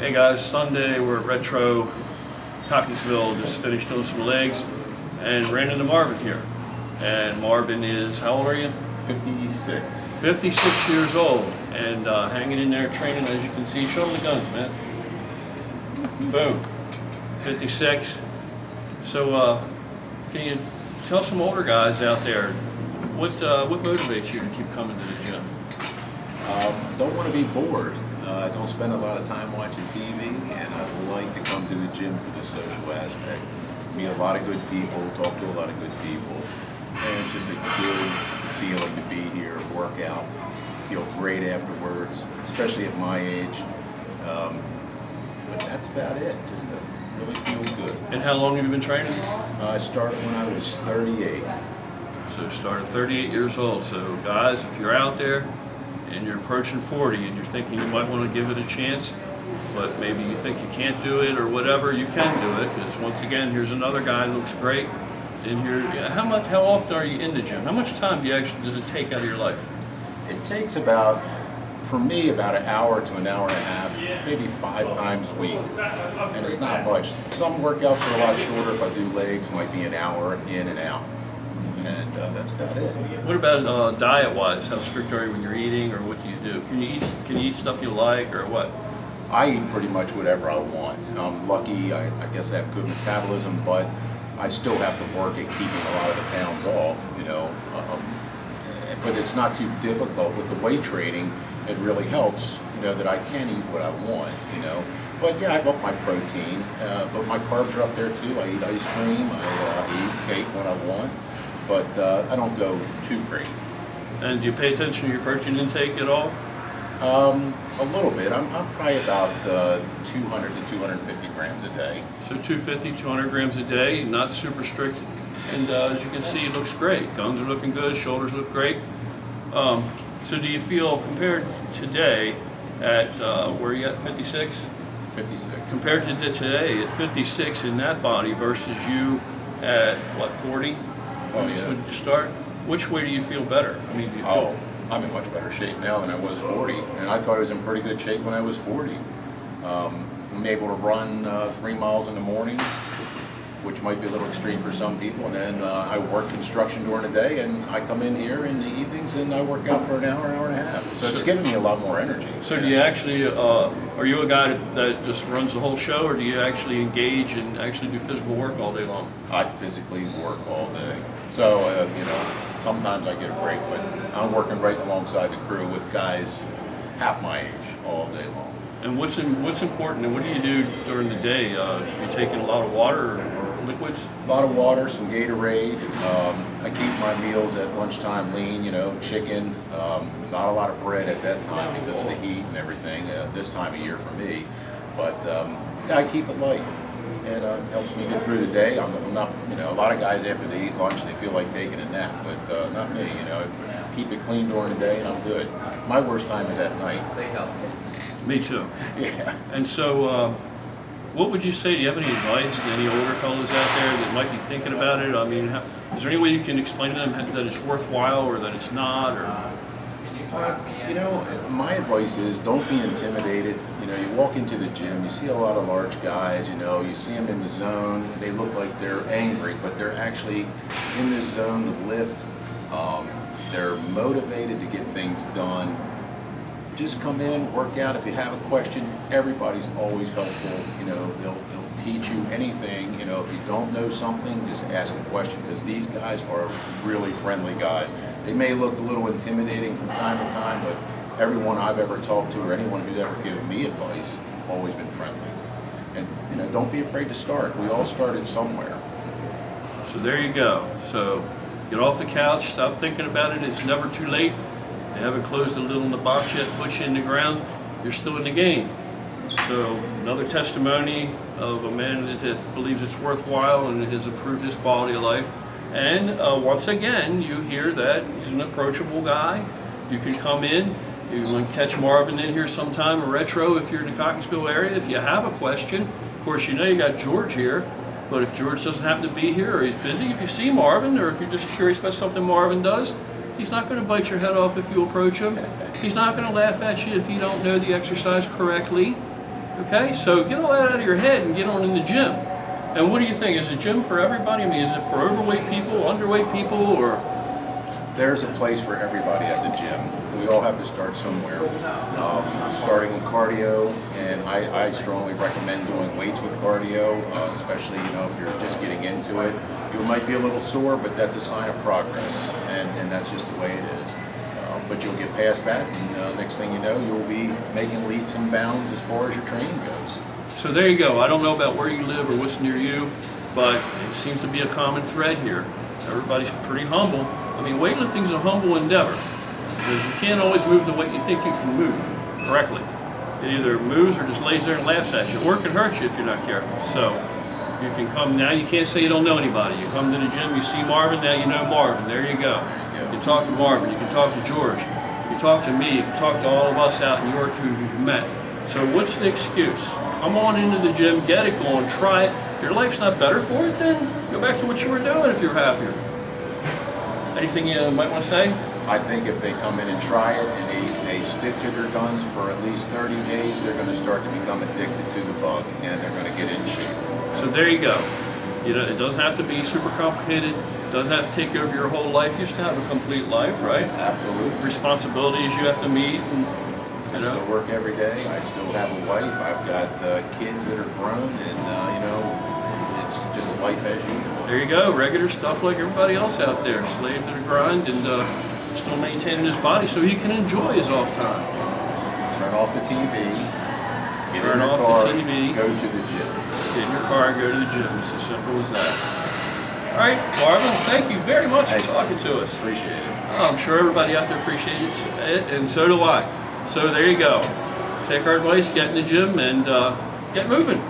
Hey guys, Sunday we're at Retro, Cockinsville, just finished doing some legs and ran into Marvin here. And Marvin is, how old are you? 56. 56 years old and hanging in there training, as you can see. Show him the guns, man. Boom. 56. So can you tell some older guys out there, what motivates you to keep coming to the gym? Don't want to be bored. I don't spend a lot of time watching TV, and I like to come to the gym for the social aspect. Meet a lot of good people, talk to a lot of good people, and it's just a good feeling to be here, work out, feel great afterwards, especially at my age. But that's about it, just to really feel good. And how long have you been training? I started when I was 38. So started 38 years old. So guys, if you're out there and you're approaching 40 and you're thinking you might want to give it a chance, but maybe you think you can't do it or whatever, you can do it, because once again, here's another guy who looks great. He's in here. How often are you in the gym? How much time does it take out of your life? It takes about, for me, about an hour to an hour and a half, maybe 5 times a week. And it's not much. Some workouts are a lot shorter. If I do legs, it might be an hour in and out. And that's about it. What about diet-wise? How strict are you when you're eating, or what do you do? Can you eat stuff you like, or what? I eat pretty much whatever I want. I'm lucky. I guess I have good metabolism, but I still have to work at keeping a lot of the pounds off, you know. But it's not too difficult with the weight training. It really helps, you know, that I can eat what I want, you know. But yeah, I've upped my protein, but my carbs are up there too. I eat ice cream, I eat cake when I want, but I don't go too crazy. And do you pay attention to your protein intake at all? A little bit. I'm probably about 200 to 250 grams a day. So 250, 200 grams a day, not super strict. And as you can see, it looks great. Guns are looking good, shoulders look great. So do you feel, compared today at, where you at, 56? 56. Compared to today at 56 in that body versus you at, what, 40? Oh, yeah. When did you start? Which way do you feel better? I mean, do you feel... I'm in much better shape now than I was 40, and I thought I was in pretty good shape when I was 40. I'm able to run 3 miles in the morning, which might be a little extreme for some people, and then I work construction during the day, and I come in here in the evenings and I work out for an hour and a half. So it's giving me a lot more energy. So do you actually, are you a guy that just runs the whole show, or do you actually engage and actually do physical work all day long? I physically work all day. So, you know, sometimes I get a break, but I'm working right alongside the crew with guys half my age all day long. And what's important, and what do you do during the day? You taking a lot of water or liquids? A lot of water, some Gatorade. I keep my meals at lunchtime lean, you know, chicken, not a lot of bread at that time because of the heat and everything, this time of year for me. But yeah, I keep it light. It helps me get through the day. I'm not, you know, a lot of guys after they eat lunch, they feel like taking a nap, but not me, you know. Keep it clean during the day and I'm good. My worst time is at night. Me too. Yeah. And so, what would you say? Do you have any advice to any older fellas out there that might be thinking about it? I mean, is there any way you can explain to them that it's worthwhile or that it's not? Or you know, my advice is don't be intimidated. You know, you walk into the gym, you see a lot of large guys, you know, you see them in the zone, they look like they're angry, but they're actually in the zone to lift. They're motivated to get things done. Just come in, work out. If you have a question, everybody's always helpful. You know, they'll teach you anything. You know, if you don't know something, just ask a question, because these guys are really friendly guys. They may look a little intimidating from time to time, but everyone I've ever talked to or anyone who's ever given me advice, always been friendly. And, you know, don't be afraid to start. We all started somewhere. So there you go. So get off the couch, stop thinking about it. It's never too late. If you haven't closed the lid on the box yet, put you in the ground, you're still in the game. So another testimony of a man that believes it's worthwhile and has improved his quality of life. And once again, you hear that he's an approachable guy. You can come in. You can catch Marvin in here sometime, or Retro if you're in the Cockinsville area. If you have a question, of course, you know you got George here. But if George doesn't happen to be here, or he's busy, if you see Marvin, or if you're just curious about something Marvin does, he's not going to bite your head off if you approach him. He's not going to laugh at you if you don't know the exercise correctly. Okay, so get all that out of your head and get on in the gym. And what do you think? Is the gym for everybody? I mean, is it for overweight people, underweight people, or? There's a place for everybody at the gym. We all have to start somewhere. Starting with cardio, and I strongly recommend doing weights with cardio, especially if you're just getting into it. You might be a little sore, but that's a sign of progress, and that's just the way it is. But you'll get past that, and next thing you know, you'll be making leaps and bounds as far as your training goes. So there you go. I don't know about where you live or what's near you, but it seems to be a common thread here. Everybody's pretty humble. I mean, weightlifting's a humble endeavor, because you can't always move the weight you think you can move correctly. It either moves or just lays there and laughs at you, or it can hurt you if you're not careful. So you can come now, you can't say you don't know anybody. You come to the gym, you see Marvin, now you know Marvin. There you go. You can talk to Marvin, you can talk to George, you can talk to me, you can talk to all of us out in York who you've met. So what's the excuse? Come on into the gym, get it going, try it. If your life's not better for it, then go back to what you were doing if you're happier. Anything you might want to say? I think if they come in and try it and they stick to their guns for at least 30 days, they're going to start to become addicted to the bug, and they're going to get in shape. So there you go. It doesn't have to be super complicated. It doesn't have to take over your whole life. You just have a complete life, right? Absolutely. Responsibilities you have to meet. And, I still work every day. I still have a wife. I've got kids that are grown, and it's just life as usual. There you go. Regular stuff like everybody else out there. Slave to the grind and still maintaining his body so he can enjoy his off time. Turn off the TV. Get Turn in your off car, the TV. Go to the gym. Get in your car and go to the gym. It's as simple as that. All right, Marvin, thank you very much for talking to us. Appreciate it. I'm sure everybody out there appreciates it, and so do I. So there you go. Take our advice, get in the gym, and get moving.